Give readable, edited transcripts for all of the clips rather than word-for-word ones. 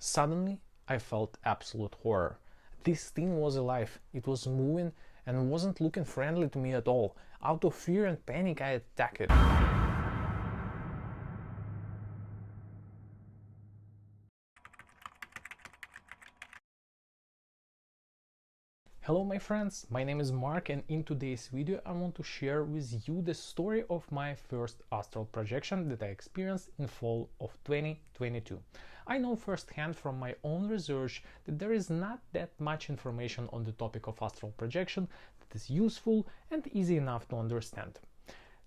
Suddenly, I felt absolute horror. This thing was alive, it was moving and wasn't looking friendly to me at all. Out of fear and panic, I attacked it. Hello my friends, my name is Mark, and in today's video I want to share with you the story of my first astral projection that I experienced in fall of 2022. I know firsthand from my own research that there is not that much information on the topic of astral projection that is useful and easy enough to understand.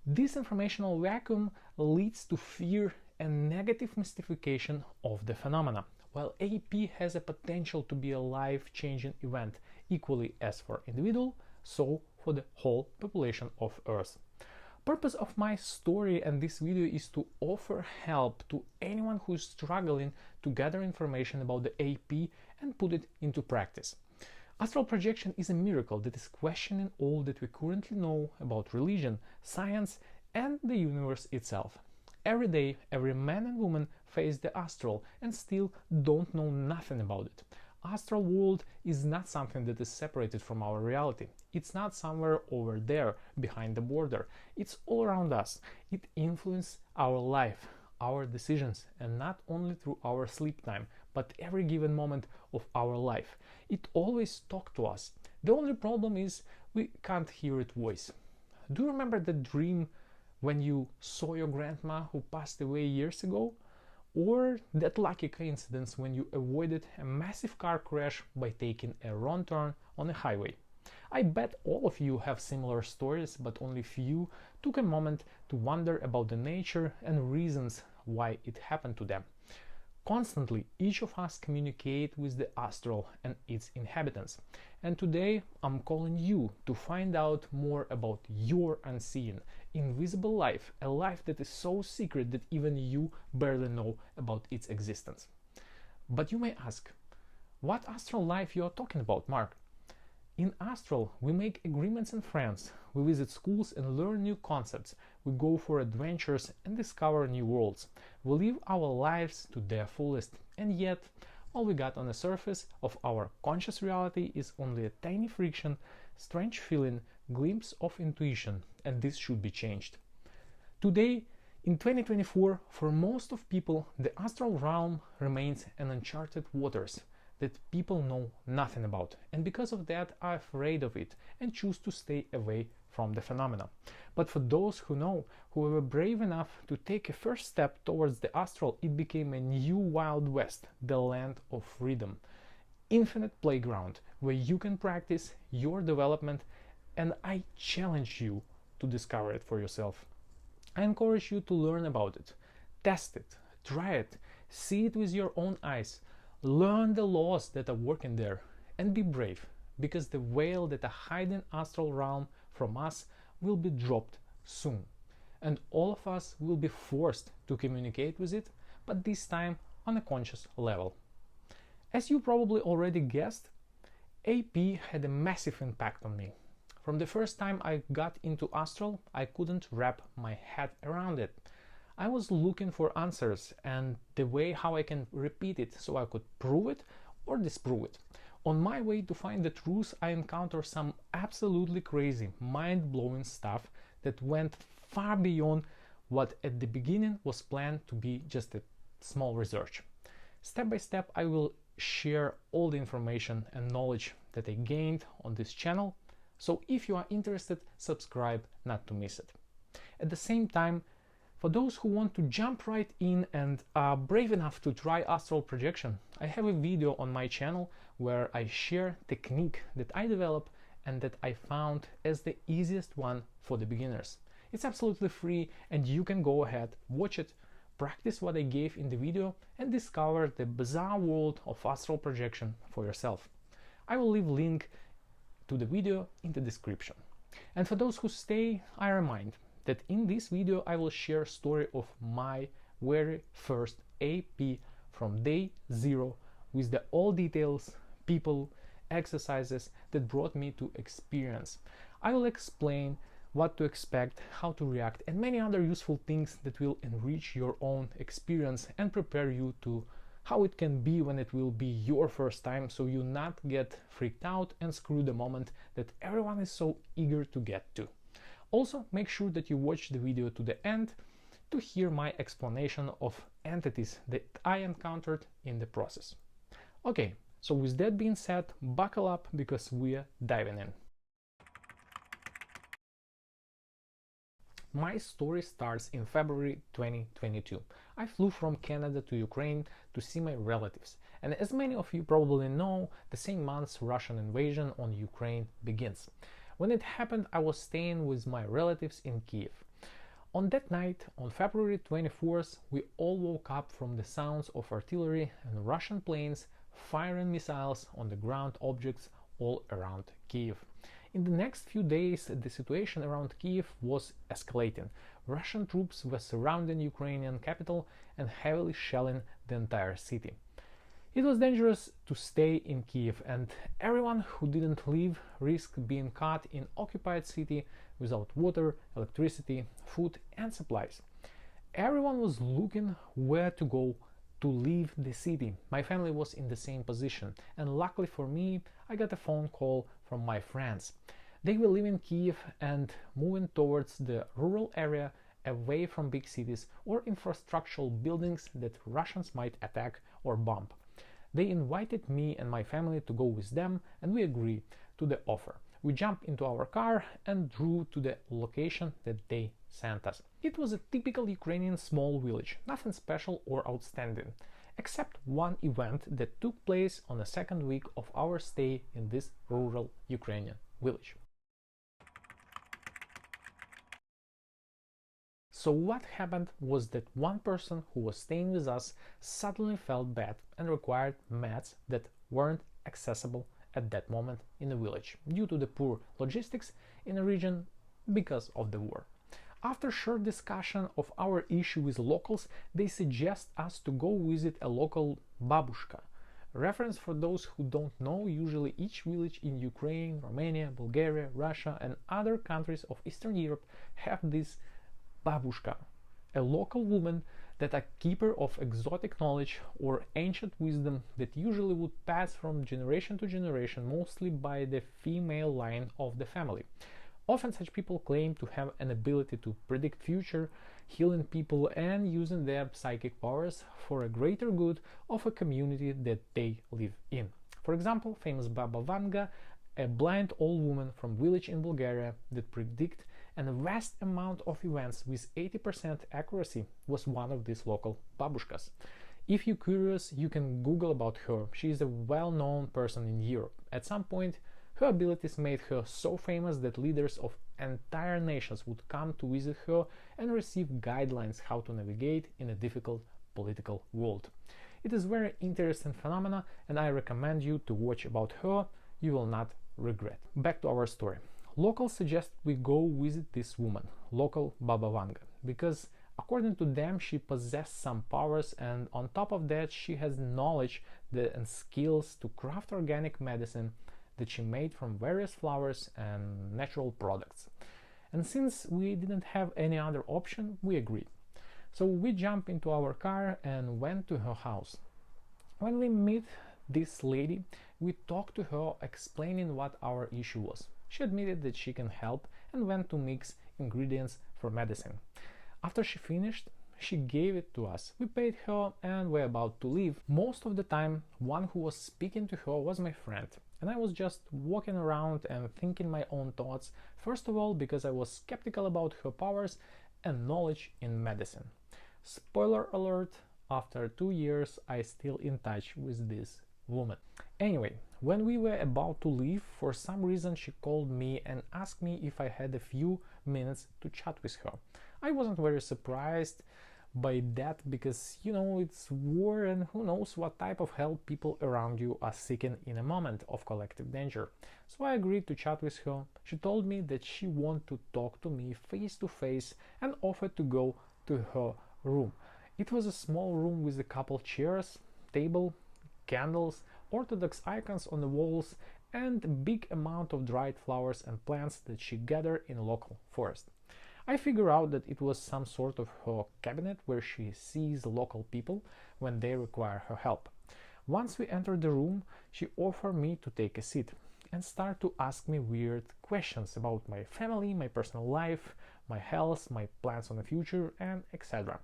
This informational vacuum leads to fear and negative mystification of the phenomena, while AP has a potential to be a life-changing event, equally as for individual, so for the whole population of Earth. Purpose of my story and this video is to offer help to anyone who is struggling to gather information about the AP and put it into practice. Astral projection is a miracle that is questioning all that we currently know about religion, science, and the universe itself. Every day, every man and woman face the astral and still don't know nothing about it. Astral world is not something that is separated from our reality. It's not somewhere over there behind the border. It's all around us. It influences our life, our decisions, and not only through our sleep time, but every given moment of our life. It always talks to us. The only problem is we can't hear its voice. Do you remember the dream when you saw your grandma who passed away years ago? Or that lucky coincidence when you avoided a massive car crash by taking a wrong turn on a highway? I bet all of you have similar stories, but only few took a moment to wonder about the nature and reasons why it happened to them. Constantly, each of us communicate with the astral and its inhabitants. And today, I'm calling you to find out more about your unseen, invisible life, a life that is so secret that even you barely know about its existence. But you may ask, what astral life you are talking about, Mark? In astral, we make agreements and friends, we visit schools and learn new concepts, we go for adventures and discover new worlds, we live our lives to their fullest, and yet all we got on the surface of our conscious reality is only a tiny friction, strange feeling, glimpse of intuition, and this should be changed. Today, in 2024, for most of people, the astral realm remains an uncharted waters that people know nothing about, and because of that are afraid of it and choose to stay away from the phenomena. But for those who know, who were brave enough to take a first step towards the astral, it became a new Wild West, the land of freedom, infinite playground where you can practice your development, and I challenge you to discover it for yourself. I encourage you to learn about it, test it, try it, see it with your own eyes, learn the laws that are working there, and be brave, because the veil that are hiding astral realm from us will be dropped soon, and all of us will be forced to communicate with it, but this time on a conscious level. As you probably already guessed, AP had a massive impact on me. From the first time I got into astral, I couldn't wrap my head around it. I was looking for answers and the way how I can repeat it so I could prove it or disprove it. On my way to find the truth, I encountered some absolutely crazy, mind-blowing stuff that went far beyond what at the beginning was planned to be just a small research. Step by step, I will share all the information and knowledge that I gained on this channel. So if you are interested, subscribe not to miss it. At the same time, for those who want to jump right in and are brave enough to try astral projection, I have a video on my channel where I share technique that I developed and that I found as the easiest one for the beginners. It's absolutely free and you can go ahead, watch it, practice what I gave in the video and discover the bizarre world of astral projection for yourself. I will leave link to the video in the description. And for those who stay, I remind that in this video I will share a story of my very first AP from day 0 with the all details, people, exercises that brought me to experience. I will explain what to expect, how to react, and many other useful things that will enrich your own experience and prepare you to how it can be when it will be your first time, so you not get freaked out and screw the moment that everyone is so eager to get to. Also, make sure that you watch the video to the end to hear my explanation of entities that I encountered in the process. Okay, so with that being said, buckle up because we're diving in. My story starts in February 2022. I flew from Canada to Ukraine to see my relatives, and as many of you probably know, the same month Russian invasion on Ukraine begins. When it happened, I was staying with my relatives in Kiev. On that night, on February 24th, we all woke up from the sounds of artillery and Russian planes firing missiles on the ground objects all around Kiev. In the next few days, the situation around Kiev was escalating. Russian troops were surrounding Ukrainian capital and heavily shelling the entire city. It was dangerous to stay in Kiev, and everyone who didn't leave risked being caught in occupied city without water, electricity, food and supplies. Everyone was looking where to go to leave the city. My family was in the same position, and luckily for me, I got a phone call from my friends. They were leaving Kiev and moving towards the rural area away from big cities or infrastructural buildings that Russians might attack or bomb. They invited me and my family to go with them, and we agreed to the offer. We jumped into our car and drove to the location that they sent us. It was a typical Ukrainian small village, nothing special or outstanding, except one event that took place on the second week of our stay in this rural Ukrainian village. So what happened was that one person who was staying with us suddenly felt bad and required meds that weren't accessible at that moment in the village due to the poor logistics in the region because of the war. After short discussion of our issue with locals, they suggest us to go visit a local babushka. Reference for those who don't know, usually each village in Ukraine, Romania, Bulgaria, Russia and other countries of Eastern Europe have this babushka, a local woman that a keeper of exotic knowledge or ancient wisdom that usually would pass from generation to generation, mostly by the female line of the family. Often such people claim to have an ability to predict future, healing people and using their psychic powers for a greater good of a community that they live in. For example, famous Baba Vanga, a blind old woman from village in Bulgaria that predict a vast amount of events with 80% accuracy, was one of these local babushkas. If you're curious, you can Google about her. She is a well-known person in Europe. At some point, her abilities made her so famous that leaders of entire nations would come to visit her and receive guidelines how to navigate in a difficult political world. It is a very interesting phenomena, and I recommend you to watch about her. You will not regret. Back to our story. Locals suggest we go visit this woman, local Baba Vanga, because according to them she possesses some powers, and on top of that she has knowledge and skills to craft organic medicine that she made from various flowers and natural products. And since we didn't have any other option, we agreed. So we jumped into our car and went to her house. When we meet this lady, we talked to her explaining what our issue was. She admitted that she can help and went to mix ingredients for medicine. After she finished, she gave it to us. We paid her and were about to leave. Most of the time, one who was speaking to her was my friend, and I was just walking around and thinking my own thoughts, first of all because I was skeptical about her powers and knowledge in medicine. Spoiler alert, after 2 years I still in touch with this woman. Anyway, when we were about to leave, for some reason she called me and asked me if I had a few minutes to chat with her. I wasn't very surprised by that because, you know, it's war and who knows what type of help people around you are seeking in a moment of collective danger. So I agreed to chat with her. She told me that she wanted to talk to me face to face and offered to go to her room. It was a small room with a couple chairs, table, candles, Orthodox icons on the walls and a big amount of dried flowers and plants that she gathered in a local forest. I figure out that it was some sort of her cabinet where she sees local people when they require her help. Once we enter the room, she offered me to take a seat and start to ask me weird questions about my family, my personal life, my health, my plans on the future, and etc.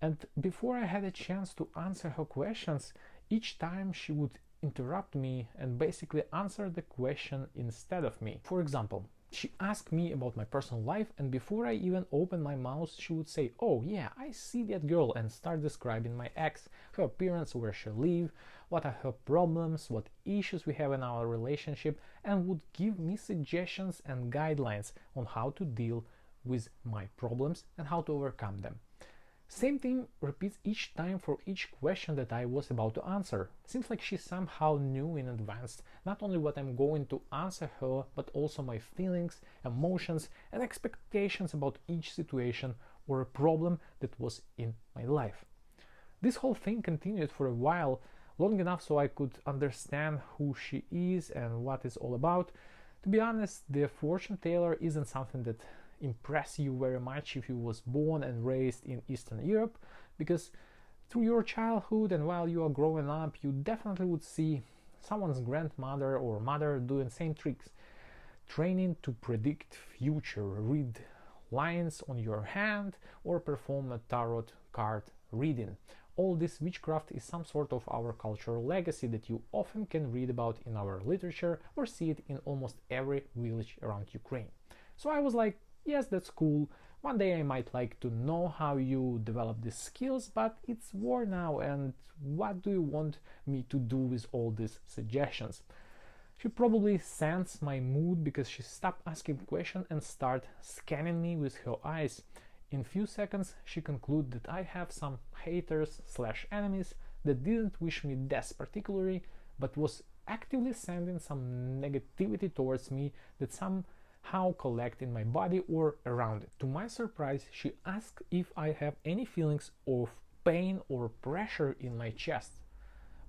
And before I had a chance to answer her questions, each time she would interrupt me and basically answer the question instead of me. For example, she asked me about my personal life, and before I even opened my mouth, she would say, "Oh yeah, I see that girl," and start describing my ex, her appearance, where she lives, what are her problems, what issues we have in our relationship, and would give me suggestions and guidelines on how to deal with my problems and how to overcome them. Same thing repeats each time for each question that I was about to answer. Seems like she somehow knew in advance not only what I'm going to answer her, but also my feelings, emotions, and expectations about each situation or a problem that was in my life. This whole thing continued for a while, long enough so I could understand who she is and what it's all about. To be honest, the fortune teller isn't something that impress you very much if you was born and raised in Eastern Europe, because through your childhood and while you are growing up, you definitely would see someone's grandmother or mother doing same tricks, training to predict future, read lines on your hand, or perform a tarot card reading. All this witchcraft is some sort of our cultural legacy that you often can read about in our literature or see it in almost every village around Ukraine. So I was like, yes, that's cool. One day I might like to know how you develop these skills, but it's war now, and what do you want me to do with all these suggestions? She probably sensed my mood because she stopped asking questions and started scanning me with her eyes. In few seconds, she concluded that I have some haters/enemies that didn't wish me death particularly, but was actively sending some negativity towards me that somehow collect in my body or around it. To my surprise, she asked if I have any feelings of pain or pressure in my chest.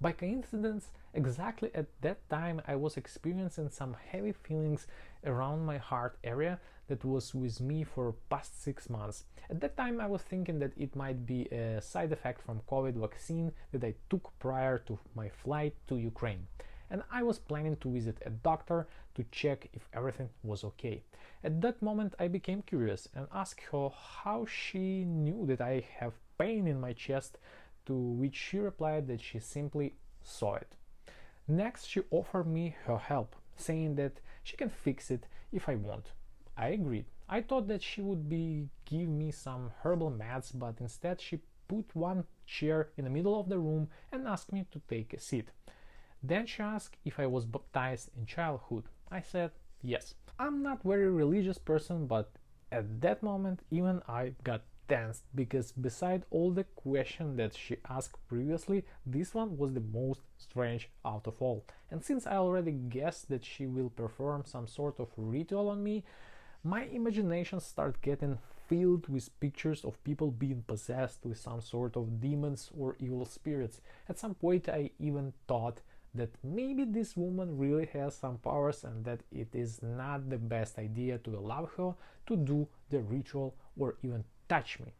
By coincidence, exactly at that time I was experiencing some heavy feelings around my heart area that was with me for past 6 months. At that time I was thinking that it might be a side effect from COVID vaccine that I took prior to my flight to Ukraine. And I was planning to visit a doctor to check if everything was okay. At that moment I became curious and asked her how she knew that I have pain in my chest, to which she replied that she simply saw it. Next, she offered me her help, saying that she can fix it if I want. I agreed. I thought that she would give me some herbal meds, but instead she put one chair in the middle of the room and asked me to take a seat. Then she asked if I was baptized in childhood. I said yes. I'm not very religious person, but at that moment even I got tensed, because beside all the questions that she asked previously, this one was the most strange out of all. And since I already guessed that she will perform some sort of ritual on me, my imagination started getting filled with pictures of people being possessed with some sort of demons or evil spirits. At some point I even thought that maybe this woman really has some powers and that it is not the best idea to allow her to do the ritual or even touch me.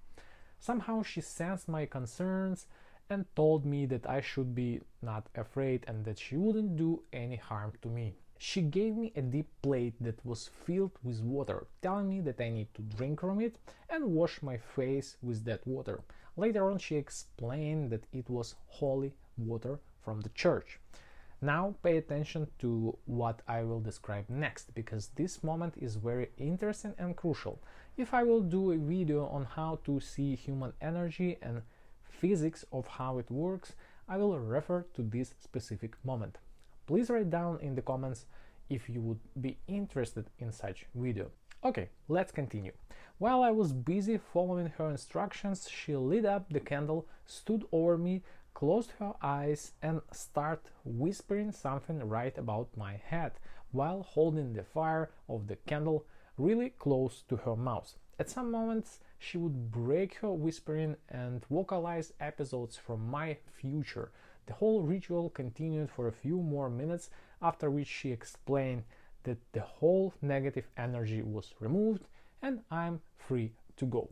Somehow she sensed my concerns and told me that I should be not afraid and that she wouldn't do any harm to me. She gave me a deep plate that was filled with water, telling me that I need to drink from it and wash my face with that water. Later on she explained that it was holy water from the church. Now pay attention to what I will describe next, because this moment is very interesting and crucial. If I will do a video on how to see human energy and physics of how it works, I will refer to this specific moment. Please write down in the comments if you would be interested in such video. Okay, let's continue. While I was busy following her instructions, she lit up the candle, stood over me, closed her eyes and started whispering something right about my head while holding the fire of the candle really close to her mouth. At some moments she would break her whispering and vocalize episodes from my future. The whole ritual continued for a few more minutes, after which she explained that the whole negative energy was removed and I'm free to go.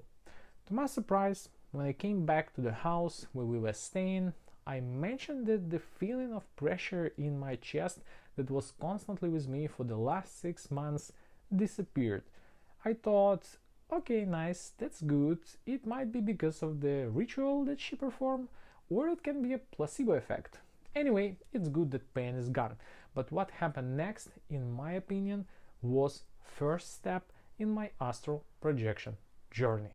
To my surprise, when I came back to the house where we were staying, I mentioned that the feeling of pressure in my chest that was constantly with me for the last 6 months disappeared. I thought, okay, nice, that's good. It might be because of the ritual that she performed, or it can be a placebo effect. Anyway, it's good that pain is gone. But what happened next, in my opinion, was first step in my astral projection journey.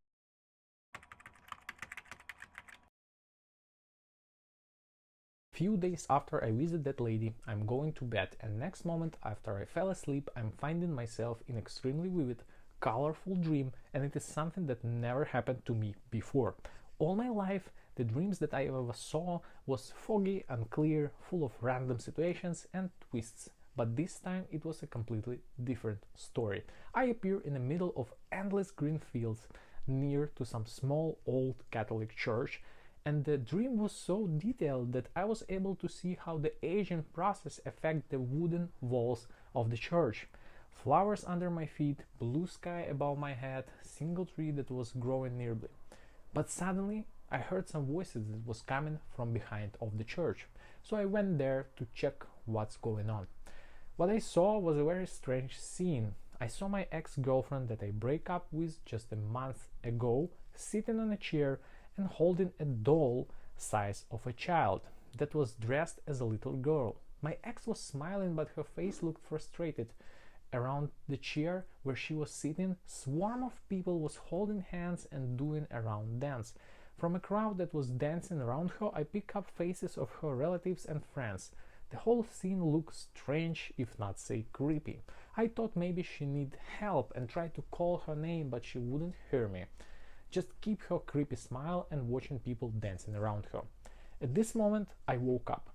Few days after I visit that lady, I'm going to bed, and next moment after I fell asleep, I'm finding myself in extremely vivid, colorful dream, and it is something that never happened to me before. All my life, the dreams that I ever saw was foggy, unclear, full of random situations and twists. But this time it was a completely different story. I appear in the middle of endless green fields near to some small old Catholic church, and the dream was so detailed that I was able to see how the aging process affects the wooden walls of the church. Flowers under my feet, blue sky above my head, single tree that was growing nearby. But suddenly I heard some voices that was coming from behind of the church, so I went there to check what's going on. What I saw was a very strange scene. I saw my ex-girlfriend that I break up with just a month ago sitting on a chair and holding a doll size of a child that was dressed as a little girl. My ex was smiling, but her face looked frustrated. Around the chair where she was sitting, swarm of people was holding hands and doing a round dance. From a crowd that was dancing around her, I picked up faces of her relatives and friends. The whole scene looked strange, if not say creepy. I thought maybe she needed help and tried to call her name, but she wouldn't hear me. Just keep her creepy smile and watching people dancing around her. At this moment, I woke up.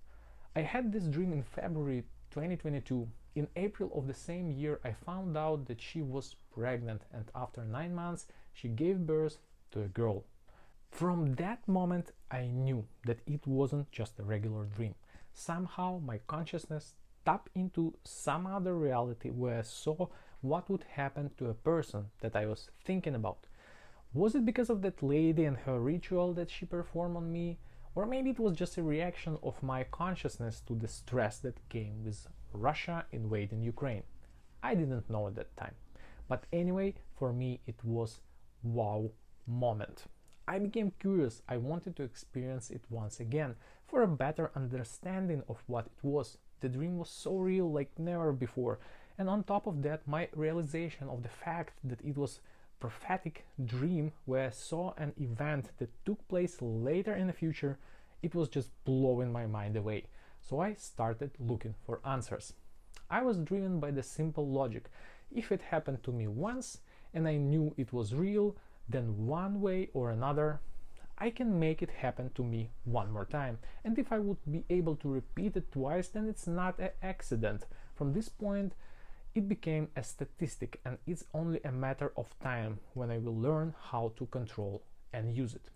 I had this dream in February 2022. In April of the same year, I found out that she was pregnant, and after 9 months, she gave birth to a girl. From that moment, I knew that it wasn't just a regular dream. Somehow, my consciousness tapped into some other reality where I saw what would happen to a person that I was thinking about. Was it because of that lady and her ritual that she performed on me? Or maybe it was just a reaction of my consciousness to the stress that came with Russia invading Ukraine. I didn't know at that time. But anyway, for me it was wow moment. I became curious. I wanted to experience it once again for a better understanding of what it was. The dream was so real like never before. And on top of that, my realization of the fact that it was prophetic dream where I saw an event that took place later in the future, it was just blowing my mind away. So I started looking for answers. I was driven by the simple logic. If it happened to me once and I knew it was real, then one way or another I can make it happen to me one more time. And if I would be able to repeat it twice, then it's not an accident. From this point, it became a statistic, and it's only a matter of time when I will learn how to control and use it.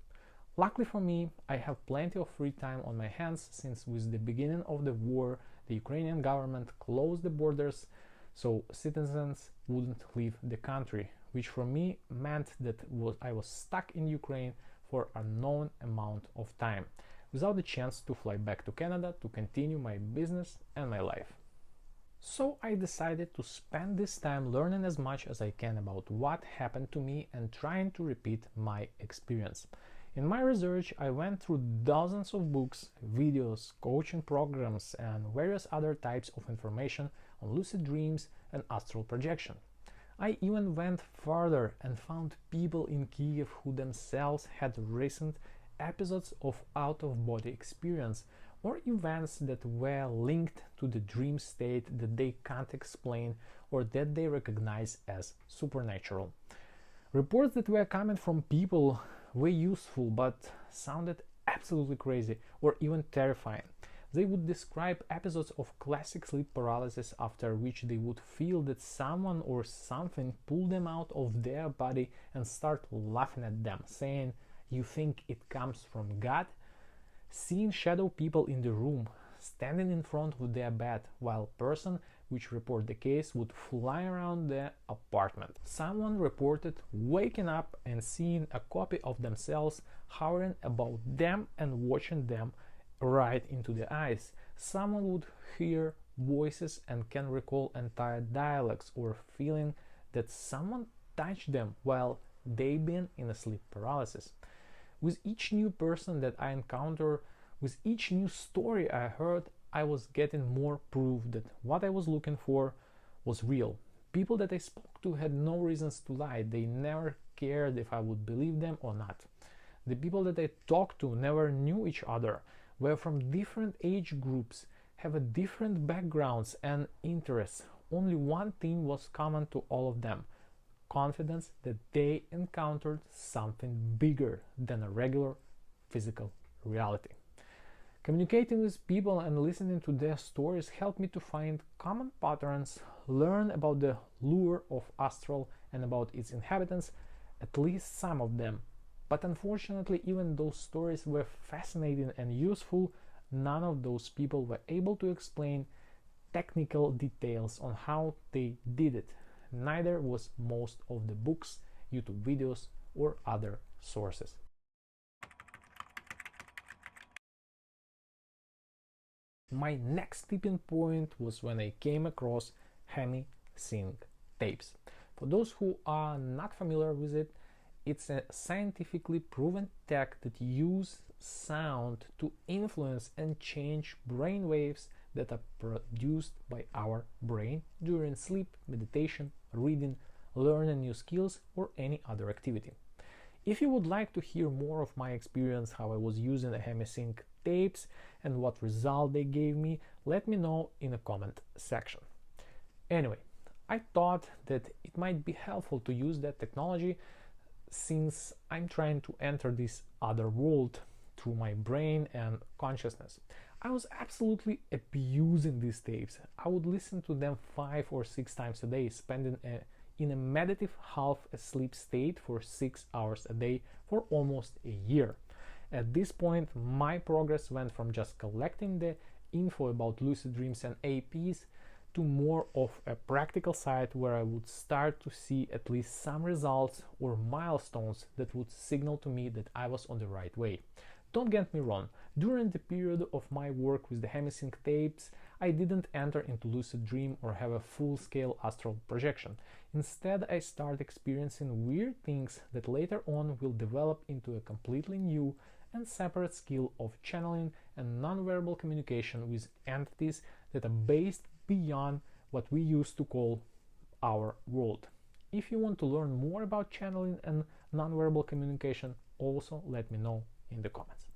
Luckily for me, I have plenty of free time on my hands, since with the beginning of the war, the Ukrainian government closed the borders so citizens wouldn't leave the country, which for me meant that I was stuck in Ukraine for a known amount of time, without the chance to fly back to Canada to continue my business and my life. So I decided to spend this time learning as much as I can about what happened to me and trying to repeat my experience. In my research, I went through dozens of books, videos, coaching programs, and various other types of information on lucid dreams and astral projection. I even went further and found people in Kiev who themselves had recent episodes of out-of-body experience or events that were linked to the dream state that they can't explain or that they recognize as supernatural. Reports that were coming from people were useful but sounded absolutely crazy or even terrifying. They would describe episodes of classic sleep paralysis after which they would feel that someone or something pulled them out of their body and start laughing at them, saying, "You think it comes from God?" Seeing shadow people in the room, standing in front of their bed, while person which report the case would fly around the apartment. Someone reported waking up and seeing a copy of themselves hovering above them and watching them right into the eyes. Someone would hear voices and can recall entire dialogues, or feeling that someone touched them while they been in a sleep paralysis. With each new person that I encounter, with each new story I heard, I was getting more proof that what I was looking for was real. People that I spoke to had no reasons to lie. They never cared if I would believe them or not. The people that I talked to never knew each other, were from different age groups, have a different backgrounds and interests. Only one thing was common to all of them: confidence that they encountered something bigger than a regular physical reality. Communicating with people and listening to their stories helped me to find common patterns, learn about the lure of astral and about its inhabitants, at least some of them. But unfortunately, even those stories were fascinating and useful, none of those people were able to explain technical details on how they did it. Neither was most of the books, YouTube videos, or other sources. My next tipping point was when I came across Hemi-Sync tapes. For those who are not familiar with it, it's a scientifically proven tech that uses sound to influence and change brain waves that are produced by our brain during sleep, meditation, reading, learning new skills, or any other activity. If you would like to hear more of my experience, how I was using the Hemi-Sync tapes and what result they gave me, let me know in the comment section. Anyway, I thought that it might be helpful to use that technology since I'm trying to enter this other world through my brain and consciousness. I was absolutely abusing these tapes. I would listen to them 5 or 6 times a day, spending in a meditative half-asleep state for 6 hours a day for almost a year. At this point, my progress went from just collecting the info about lucid dreams and APs to more of a practical side where I would start to see at least some results or milestones that would signal to me that I was on the right way. Don't get me wrong, during the period of my work with the Hemi-Sync tapes, I didn't enter into lucid dream or have a full-scale astral projection. Instead, I started experiencing weird things that later on will develop into a completely new and separate skill of channeling and non-verbal communication with entities that are based beyond what we used to call our world. If you want to learn more about channeling and non-verbal communication, also let me know in the comments.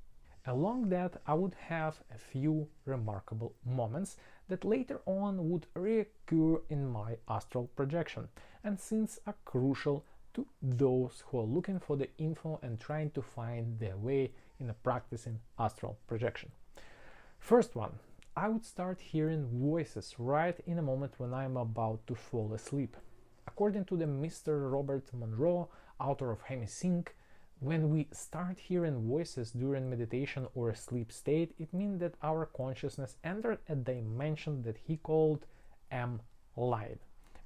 Along that, I would have a few remarkable moments that later on would reoccur in my astral projection and since are crucial to those who are looking for the info and trying to find their way in a practicing astral projection. First one, I would start hearing voices right in a moment when I'm about to fall asleep. According to the Mr. Robert Monroe, author of Hemi-Sync, when we start hearing voices during meditation or a sleep state, it means that our consciousness entered a dimension that he called M-Light.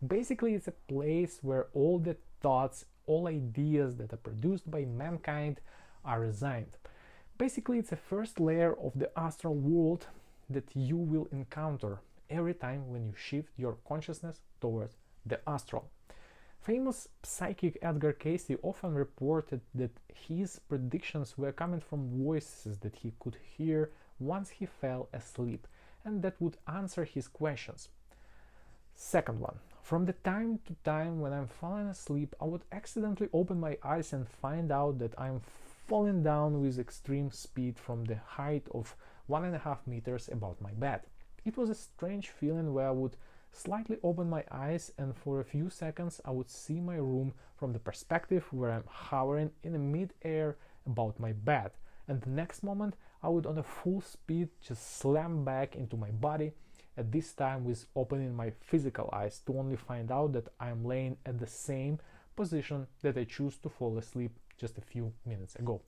Basically, it's a place where all the thoughts, all ideas that are produced by mankind are resigned. Basically, it's a first layer of the astral world that you will encounter every time when you shift your consciousness towards the astral. Famous psychic Edgar Cayce often reported that his predictions were coming from voices that he could hear once he fell asleep and that would answer his questions. Second one, from the time to time when I'm falling asleep, I would accidentally open my eyes and find out that I'm falling down with extreme speed from the height of 1.5 meters above my bed. It was a strange feeling where I would slightly open my eyes and for a few seconds I would see my room from the perspective where I'm hovering in the mid-air about my bed, and the next moment I would on a full speed just slam back into my body, at this time with opening my physical eyes to only find out that I'm laying at the same position that I chose to fall asleep just a few minutes ago.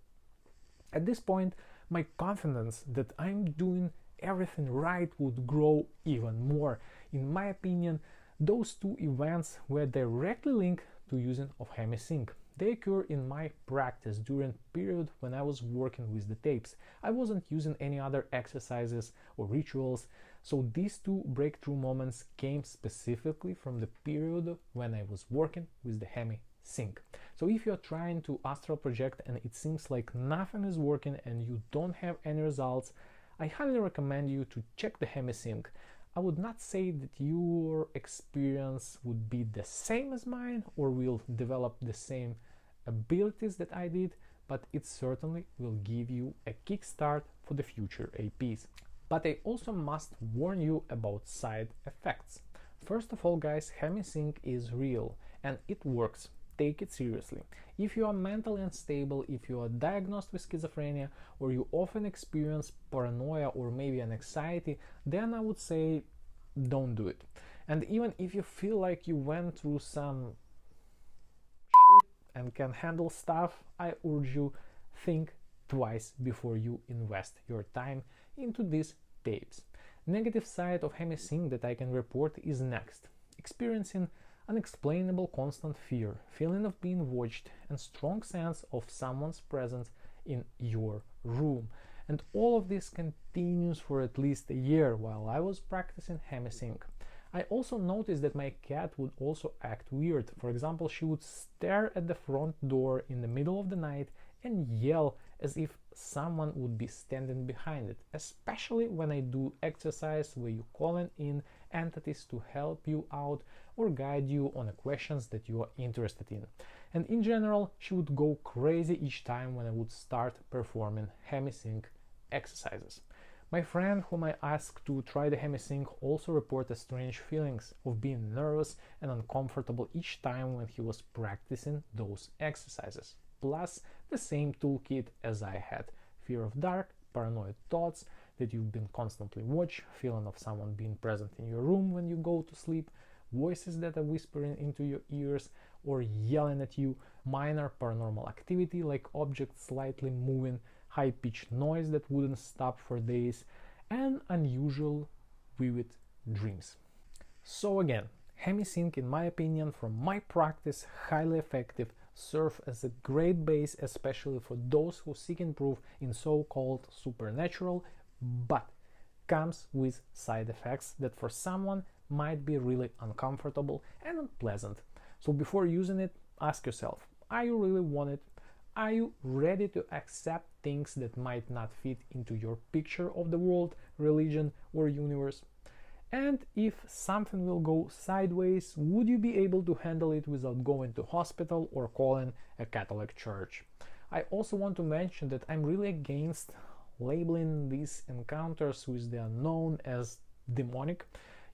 At this point, my confidence that I'm doing everything right would grow even more. In my opinion, those two events were directly linked to using of Hemisync. They occur in my practice during period when I was working with the tapes. I wasn't using any other exercises or rituals, so these two breakthrough moments came specifically from the period when I was working with the Hemisync. So if you're trying to astral project and it seems like nothing is working and you don't have any results, I highly recommend you to check the Hemisync. I would not say that your experience would be the same as mine or will develop the same abilities that I did, but it certainly will give you a kickstart for the future APs. But I also must warn you about side effects. First of all, guys, Hemisync is real and it works. Take it seriously. If you are mentally unstable, if you are diagnosed with schizophrenia, or you often experience paranoia or maybe an anxiety, then I would say don't do it. And even if you feel like you went through some shit and can handle stuff, I urge you think twice before you invest your time into these tapes. Negative side of Hemisync that I can report is next. Experiencing unexplainable constant fear, feeling of being watched, and strong sense of someone's presence in your room. And all of this continues for at least a year while I was practicing Hemisync. I also noticed that my cat would also act weird. For example, she would stare at the front door in the middle of the night and yell as if someone would be standing behind it, especially when I do exercise where you call in entities to help you out or guide you on the questions that you are interested in. And in general, she would go crazy each time when I would start performing Hemisync exercises. My friend whom I asked to try the Hemisync also reported strange feelings of being nervous and uncomfortable each time when he was practicing those exercises. Plus the same toolkit as I had: fear of dark, paranoid thoughts, that you've been constantly watched, feeling of someone being present in your room when you go to sleep, voices that are whispering into your ears or yelling at you, minor paranormal activity like objects slightly moving, high-pitched noise that wouldn't stop for days, and unusual vivid dreams. So again, Hemisync, in my opinion, from my practice, highly effective, serve as a great base, especially for those who seek proof in so-called supernatural, but comes with side effects that for someone might be really uncomfortable and unpleasant. So before using it, ask yourself, are you really want it? Are you ready to accept things that might not fit into your picture of the world, religion, or universe? And if something will go sideways, would you be able to handle it without going to hospital or calling a Catholic church? I also want to mention that I'm really against labeling these encounters with the unknown as demonic.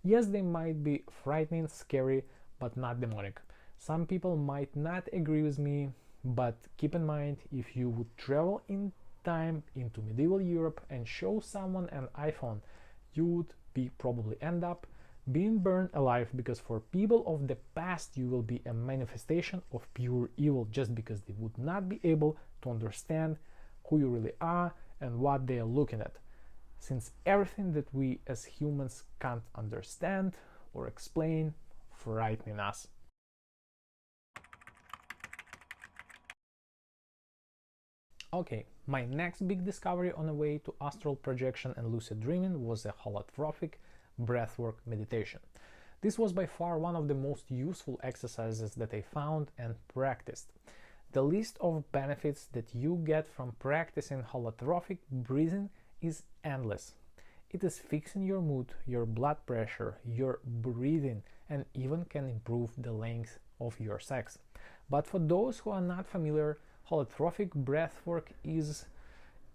Yes, they might be frightening, scary, but not demonic. Some people might not agree with me, but keep in mind, if you would travel in time into medieval Europe and show someone an iPhone, you would probably end up being burned alive, because for people of the past you will be a manifestation of pure evil, just because they would not be able to understand who you really are and what they are looking at, since everything that we as humans can't understand or explain frightening us. Okay, my next big discovery on the way to astral projection and lucid dreaming was a holotrophic breathwork meditation. This was by far one of the most useful exercises that I found and practiced. The list of benefits that you get from practicing holotrophic breathing is endless. It is fixing your mood, your blood pressure, your breathing, and even can improve the length of your sex. But for those who are not familiar, holotrophic breathwork is,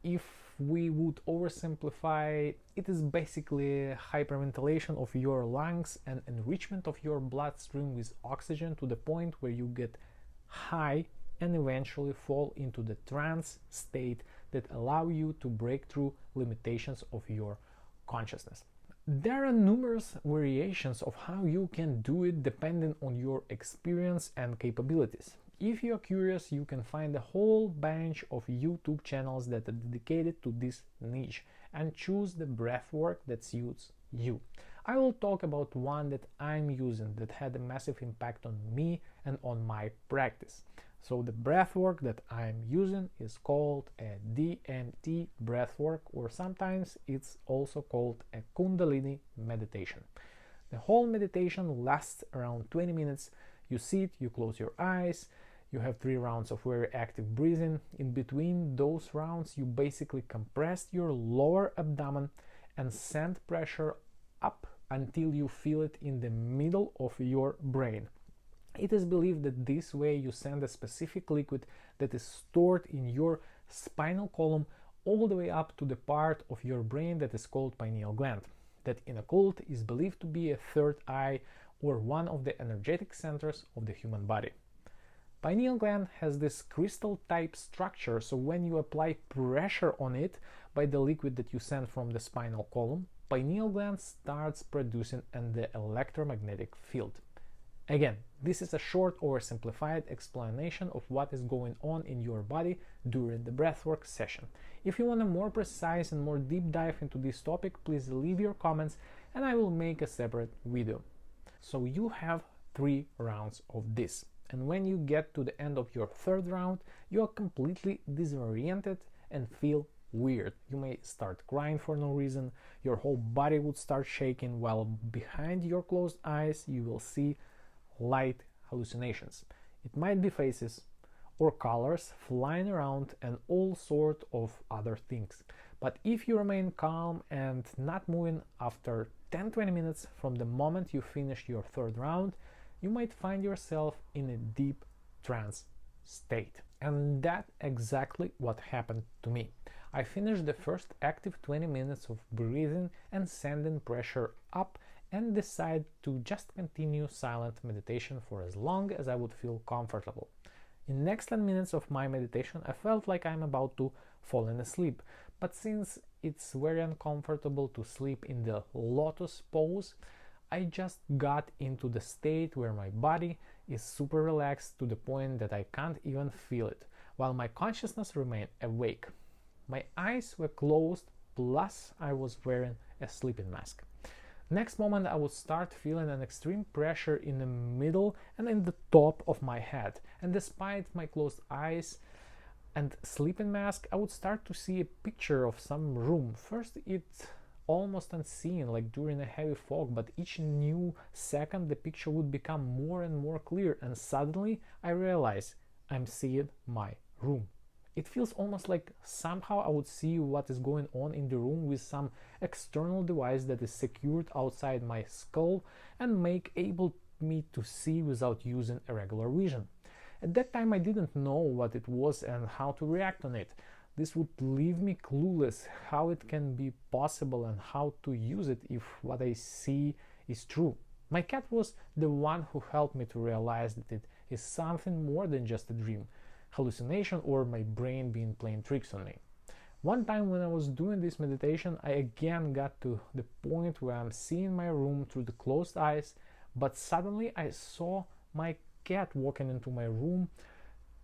if we would oversimplify, it is basically hyperventilation of your lungs and enrichment of your bloodstream with oxygen to the point where you get high and eventually fall into the trance state that allow you to break through limitations of your consciousness. There are numerous variations of how you can do it depending on your experience and capabilities. If you're curious, you can find a whole bunch of YouTube channels that are dedicated to this niche, and choose the breath work that suits you. I will talk about one that I'm using that had a massive impact on me and on my practice. So the breathwork that I'm using is called a DMT breathwork, or sometimes it's also called a Kundalini meditation. The whole meditation lasts around 20 minutes. You sit, you close your eyes, you have 3 rounds of very active breathing. In between those rounds, you basically compress your lower abdomen and send pressure up until you feel it in the middle of your brain. It is believed that this way you send a specific liquid that is stored in your spinal column all the way up to the part of your brain that is called pineal gland, that in occult is believed to be a third eye or one of the energetic centers of the human body. Pineal gland has this crystal type structure, so when you apply pressure on it by the liquid that you send from the spinal column, pineal gland starts producing the electromagnetic field. Again, this is a short or simplified explanation of what is going on in your body during the breathwork session. If you want a more precise and more deep dive into this topic, please leave your comments and I will make a separate video. So you have 3 rounds of this, and when you get to the end of your 3rd round, you are completely disoriented and feel weird. You may start crying for no reason, your whole body would start shaking, while behind your closed eyes you will see light hallucinations. It might be faces or colors flying around and all sort of other things. But if you remain calm and not moving after 10-20 minutes from the moment you finish your 3rd round, you might find yourself in a deep trance state. And that's exactly what happened to me. I finished the first active 20 minutes of breathing and sending pressure up and decide to just continue silent meditation for as long as I would feel comfortable. In the next 10 minutes of my meditation, I felt like I'm about to fall asleep, but since it's very uncomfortable to sleep in the lotus pose, I just got into the state where my body is super relaxed to the point that I can't even feel it, while my consciousness remained awake. My eyes were closed, plus I was wearing a sleeping mask. Next moment I would start feeling an extreme pressure in the middle and in the top of my head, and despite my closed eyes and sleeping mask, I would start to see a picture of some room. First it's almost unseen, like during a heavy fog, but each new second the picture would become more and more clear, and suddenly I realize I'm seeing my room. It feels almost like somehow I would see what is going on in the room with some external device that is secured outside my skull and make able me to see without using a regular vision. At that time I didn't know what it was and how to react on it. This would leave me clueless how it can be possible and how to use it if what I see is true. My cat was the one who helped me to realize that it is something more than just a dream, hallucination, or my brain being playing tricks on me. One time when I was doing this meditation, I again got to the point where I'm seeing my room through the closed eyes, but suddenly I saw my cat walking into my room,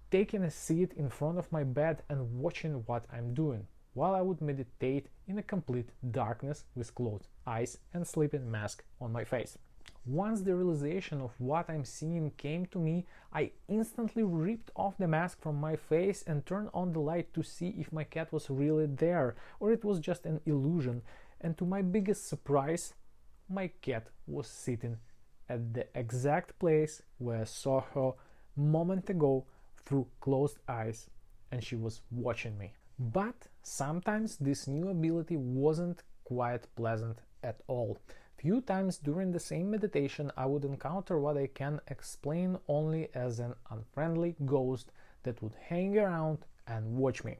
taking a seat in front of my bed and watching what I'm doing, while I would meditate in a complete darkness with closed eyes and sleeping mask on my face. Once the realization of what I'm seeing came to me, I instantly ripped off the mask from my face and turned on the light to see if my cat was really there or it was just an illusion. And to my biggest surprise, my cat was sitting at the exact place where I saw her a moment ago through closed eyes, and she was watching me. But sometimes this new ability wasn't quite pleasant at all. Few times during the same meditation I would encounter what I can explain only as an unfriendly ghost that would hang around and watch me.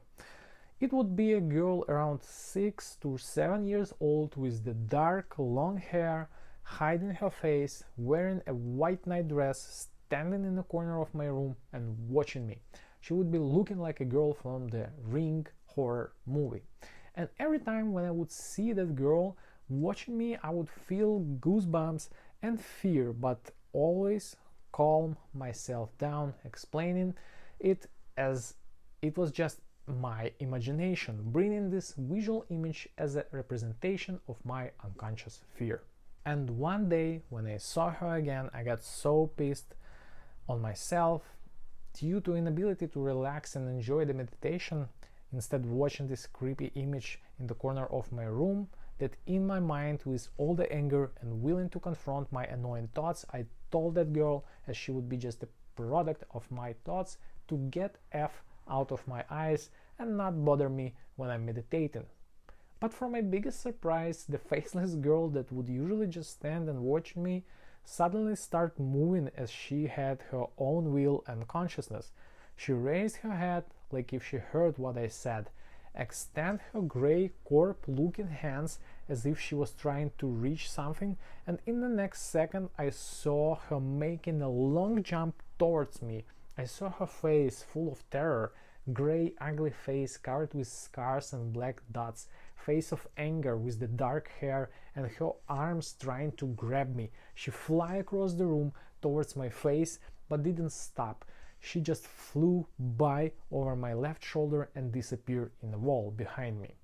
It would be a girl around 6 to 7 years old with the dark long hair, hiding her face, wearing a white night dress, standing in the corner of my room and watching me. She would be looking like a girl from the Ring horror movie. And every time when I would see that girl watching me, I would feel goosebumps and fear, but always calm myself down, explaining it as it was just my imagination, bringing this visual image as a representation of my unconscious fear. And one day when I saw her again, I got so pissed on myself due to inability to relax and enjoy the meditation, instead watching this creepy image in the corner of my room, that in my mind, with all the anger and willing to confront my annoying thoughts, I told that girl, as she would be just a product of my thoughts, to get F out of my eyes and not bother me when I'm meditating. But for my biggest surprise, the faceless girl that would usually just stand and watch me suddenly started moving as she had her own will and consciousness. She raised her head like if she heard what I said, extend her gray corp-looking hands as if she was trying to reach something, and in the next second I saw her making a long jump towards me. I saw her face full of terror, gray ugly face covered with scars and black dots, face of anger with the dark hair, and her arms trying to grab me. She flew across the room towards my face but didn't stop. She just flew by over my left shoulder and disappeared in the wall behind me.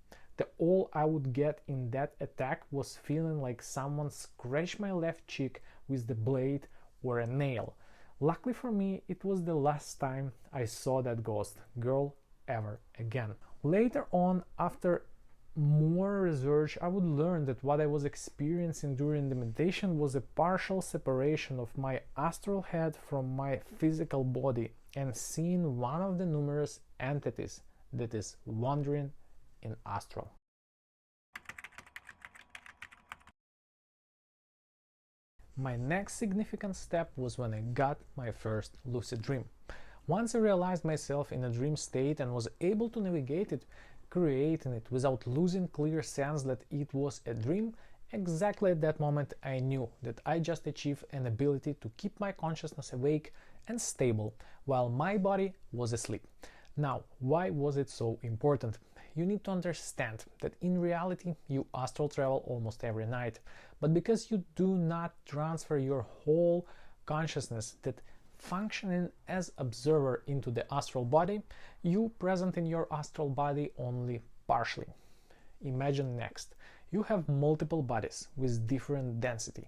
All I would get in that attack was feeling like someone scratched my left cheek with the blade or a nail. Luckily for me, it was the last time I saw that ghost girl ever again. Later on, after more research, I would learn that what I was experiencing during the meditation was a partial separation of my astral head from my physical body and seeing one of the numerous entities that is wandering in astral. My next significant step was when I got my first lucid dream. Once I realized myself in a dream state and was able to navigate it, creating it without losing clear sense that it was a dream, exactly at that moment I knew that I just achieved an ability to keep my consciousness awake and stable while my body was asleep. Now, why was it so important? You need to understand that in reality you astral travel almost every night, but because you do not transfer your whole consciousness that functioning as observer into the astral body, you present in your astral body only partially. Imagine next, you have multiple bodies with different density.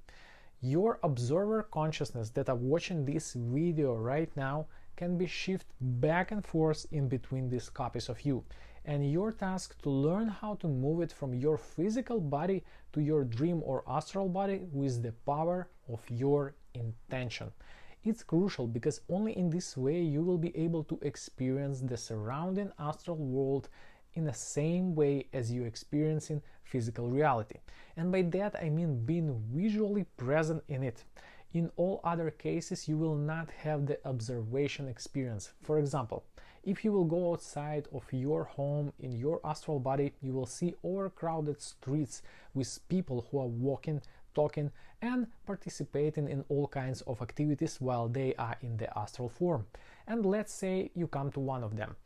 Your observer consciousness that are watching this video right now can be shifted back and forth in between these copies of you, and your task to learn how to move it from your physical body to your dream or astral body with the power of your intention. It's crucial because only in this way you will be able to experience the surrounding astral world in the same way as you experience in physical reality. And by that I mean being visually present in it. In all other cases you will not have the observation experience. For example, if you will go outside of your home in your astral body, you will see overcrowded streets with people who are walking, talking and participating in all kinds of activities while they are in the astral form. And let's say you come to one of them,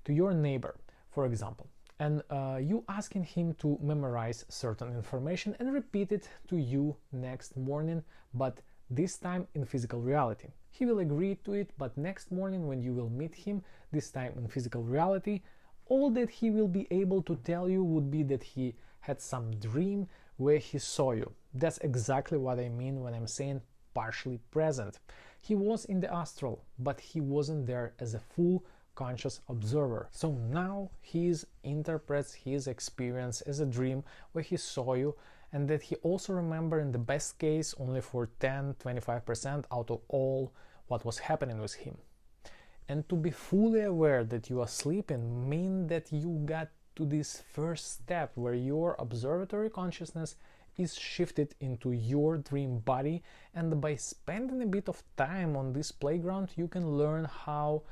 to your neighbor, for example, and you asking him to memorize certain information and repeat it to you next morning, but this time in physical reality. He will agree to it, but next morning when you will meet him, this time in physical reality, all that he will be able to tell you would be that he had some dream where he saw you. That's exactly what I mean when I'm saying partially present. He was in the astral, but he wasn't there as a full conscious observer. So now he interprets his experience as a dream where he saw you, and that he also remember in the best case only for 10-25% out of all what was happening with him. And to be fully aware that you are sleeping means that you got to this first step where your observatory consciousness is shifted into your dream body, and by spending a bit of time on this playground you can learn how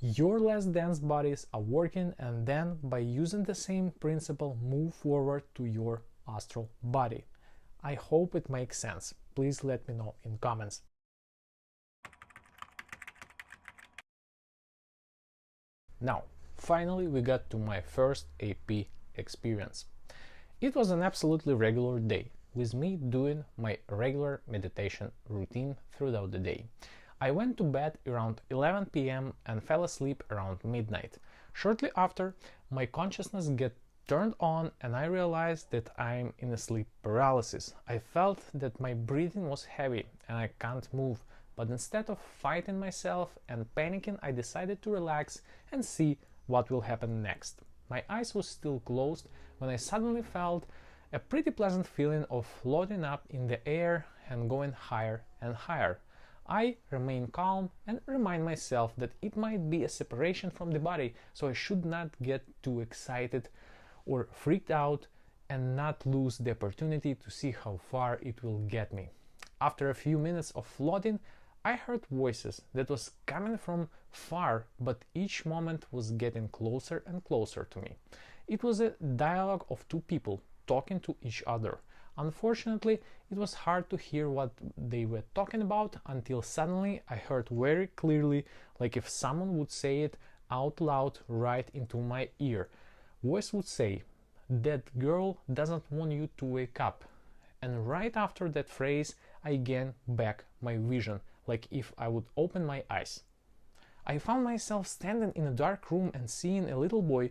your less dense bodies are working, and then by using the same principle move forward to your astral body. I hope it makes sense. Please let me know in comments. Now, finally we got to my first AP experience. It was an absolutely regular day, with me doing my regular meditation routine throughout the day. I went to bed around 11 p.m. and fell asleep around midnight. Shortly after, my consciousness get turned on and I realized that I'm in a sleep paralysis. I felt that my breathing was heavy and I can't move, but instead of fighting myself and panicking, I decided to relax and see what will happen next. My eyes were still closed when I suddenly felt a pretty pleasant feeling of floating up in the air and going higher and higher. I remain calm and remind myself that it might be a separation from the body, so I should not get too excited or freaked out and not lose the opportunity to see how far it will get me. After a few minutes of floating, I heard voices that was coming from far, but each moment was getting closer and closer to me. It was a dialogue of two people talking to each other. Unfortunately, it was hard to hear what they were talking about until suddenly I heard very clearly, like if someone would say it out loud right into my ear. Voice would say, "That girl doesn't want you to wake up." And right after that phrase, I gained back my vision, like if I would open my eyes. I found myself standing in a dark room and seeing a little boy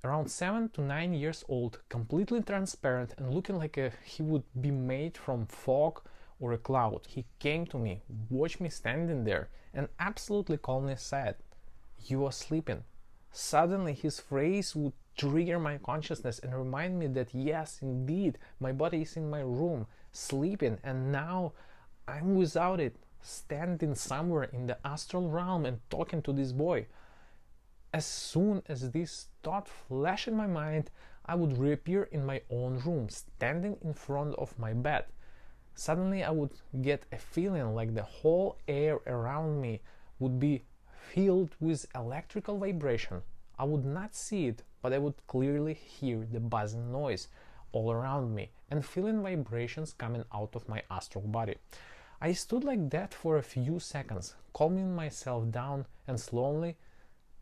around 7 to 9 years old, completely transparent and looking like he would be made from fog or a cloud. He came to me, watched me standing there, and absolutely calmly said, "You are sleeping." Suddenly his phrase would trigger my consciousness and remind me that yes, indeed, my body is in my room, sleeping, and now I'm without it, standing somewhere in the astral realm and talking to this boy. As soon as this thought flashed in my mind, I would reappear in my own room, standing in front of my bed. Suddenly I would get a feeling like the whole air around me would be filled with electrical vibration. I would not see it, but I would clearly hear the buzzing noise all around me and feeling vibrations coming out of my astral body. I stood like that for a few seconds, calming myself down and slowly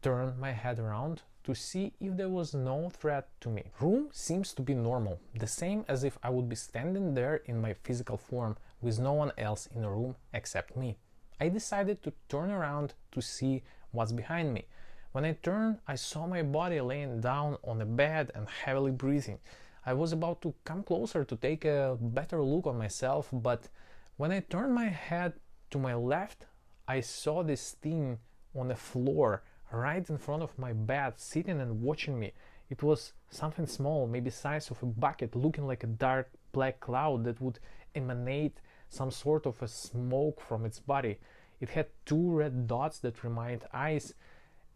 turned my head around to see if there was no threat to me. Room seems to be normal, the same as if I would be standing there in my physical form with no one else in the room except me. I decided to turn around to see what's behind me. When I turned, I saw my body laying down on a bed and heavily breathing. I was about to come closer to take a better look on myself, but when I turned my head to my left, I saw this thing on the floor right in front of my bed, sitting and watching me. It was something small, maybe size of a bucket, looking like a dark black cloud that would emanate some sort of a smoke from its body. It had two red dots that remind eyes,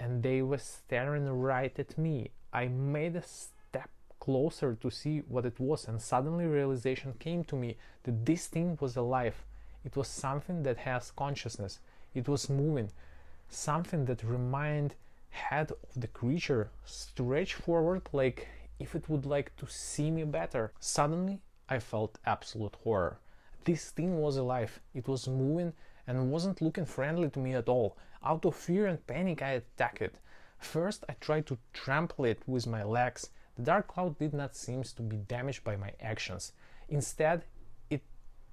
and they were staring right at me. I made a step closer to see what it was, and suddenly realization came to me that this thing was alive. It was something that has consciousness. It was moving. Something that remained head of the creature stretched forward like if it would like to see me better. Suddenly I felt absolute horror. This thing was alive. It was moving and wasn't looking friendly to me at all. Out of fear and panic I attacked it. First I tried to trample it with my legs. The dark cloud did not seem to be damaged by my actions. Instead it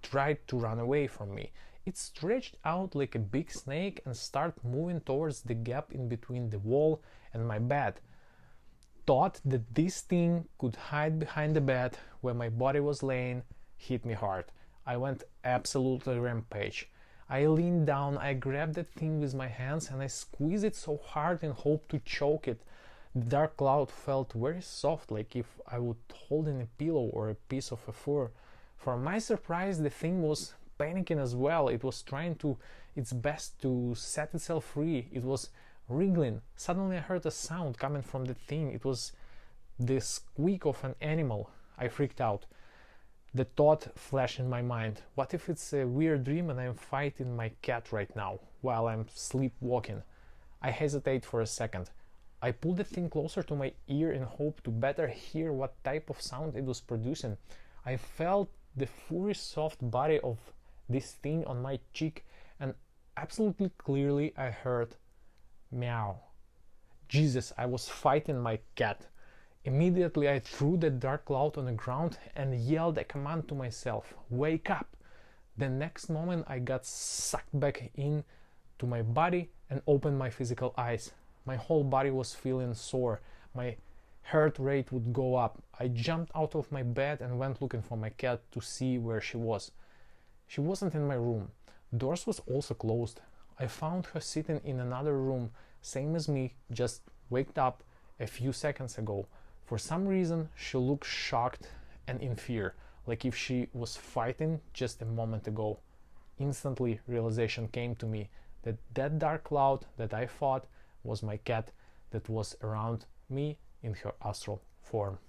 tried to run away from me. It stretched out like a big snake and started moving towards the gap in between the wall and my bed. Thought that this thing could hide behind the bed where my body was laying hit me hard. I went absolutely rampage. I leaned down, I grabbed that thing with my hands and I squeezed it so hard in hope to choke it. The dark cloud felt very soft, like if I would hold in a pillow or a piece of a fur. For my surprise, the thing was panicking as well. It was trying its best to set itself free. It was wriggling. Suddenly I heard a sound coming from the thing. It was the squeak of an animal. I freaked out. The thought flashed in my mind, what if it's a weird dream and I'm fighting my cat right now while I'm sleepwalking? I hesitate for a second. I pulled the thing closer to my ear in hope to better hear what type of sound it was producing. I felt the furry soft body of this thing on my cheek, and absolutely clearly I heard meow. Jesus, I was fighting my cat. Immediately I threw the dark cloud on the ground and yelled a command to myself, "Wake up!" The next moment I got sucked back in to my body and opened my physical eyes. My whole body was feeling sore. My heart rate would go up. I jumped out of my bed and went looking for my cat to see where she was. She wasn't in my room. Doors was also closed. I found her sitting in another room, same as me, just waked up a few seconds ago. For some reason, she looked shocked and in fear, like if she was fighting just a moment ago. Instantly, realization came to me that that dark cloud that I thought was my cat that was around me in her astral form.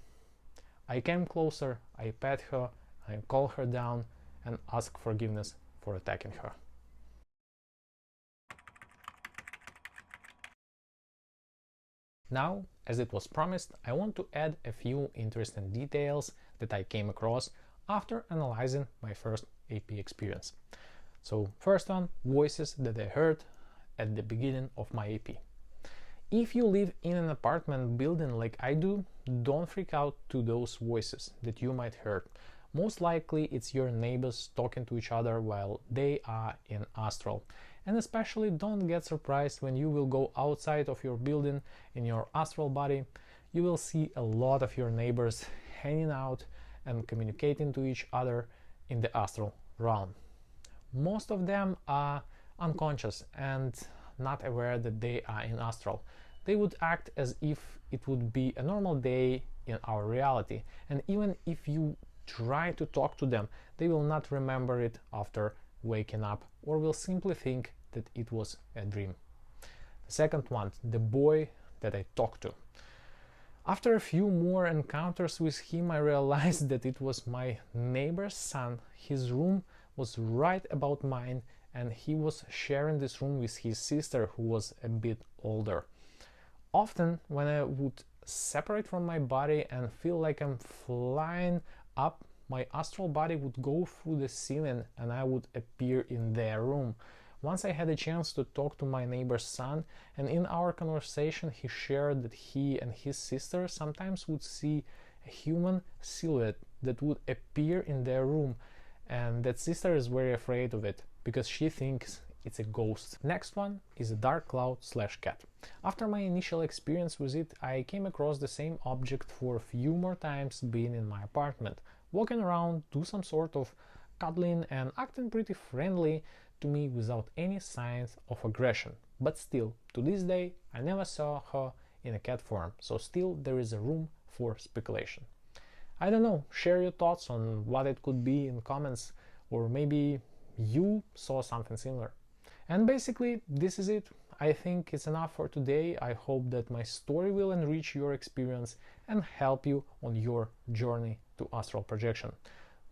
I came closer, I pet her, I calmed her down and asked forgiveness for attacking her. Now, as it was promised, I want to add a few interesting details that I came across after analyzing my first AP experience. So first one, voices that I heard at the beginning of my AP. If you live in an apartment building like I do, don't freak out to those voices that you might hear. Most likely it's your neighbors talking to each other while they are in astral. And especially don't get surprised when you will go outside of your building in your astral body. You will see a lot of your neighbors hanging out and communicating to each other in the astral realm. Most of them are unconscious and not aware that they are in astral. They would act as if it would be a normal day in our reality, and even if you try to talk to them, they will not remember it after waking up or will simply think that it was a dream. The second one, the boy that I talked to. After a few more encounters with him, I realized that it was my neighbor's son. His room was right about mine, and he was sharing this room with his sister, who was a bit older. Often, when I would separate from my body and feel like I'm flying up, my astral body would go through the ceiling and I would appear in their room. Once I had a chance to talk to my neighbor's son, and in our conversation he shared that he and his sister sometimes would see a human silhouette that would appear in their room, and that sister is very afraid of it because she thinks it's a ghost. Next one is a dark cloud / cat. After my initial experience with it, I came across the same object for a few more times being in my apartment, walking around, do some sort of cuddling and acting pretty friendly to me without any signs of aggression. But still, to this day, I never saw her in a cat form, so still there is a room for speculation. I don't know, share your thoughts on what it could be in comments, or maybe you saw something similar. And basically, this is it. I think it's enough for today. I hope that my story will enrich your experience and help you on your journey to astral projection.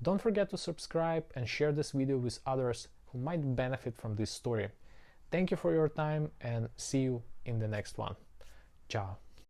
Don't forget to subscribe and share this video with others who might benefit from this story. Thank you for your time and see you in the next one. Ciao.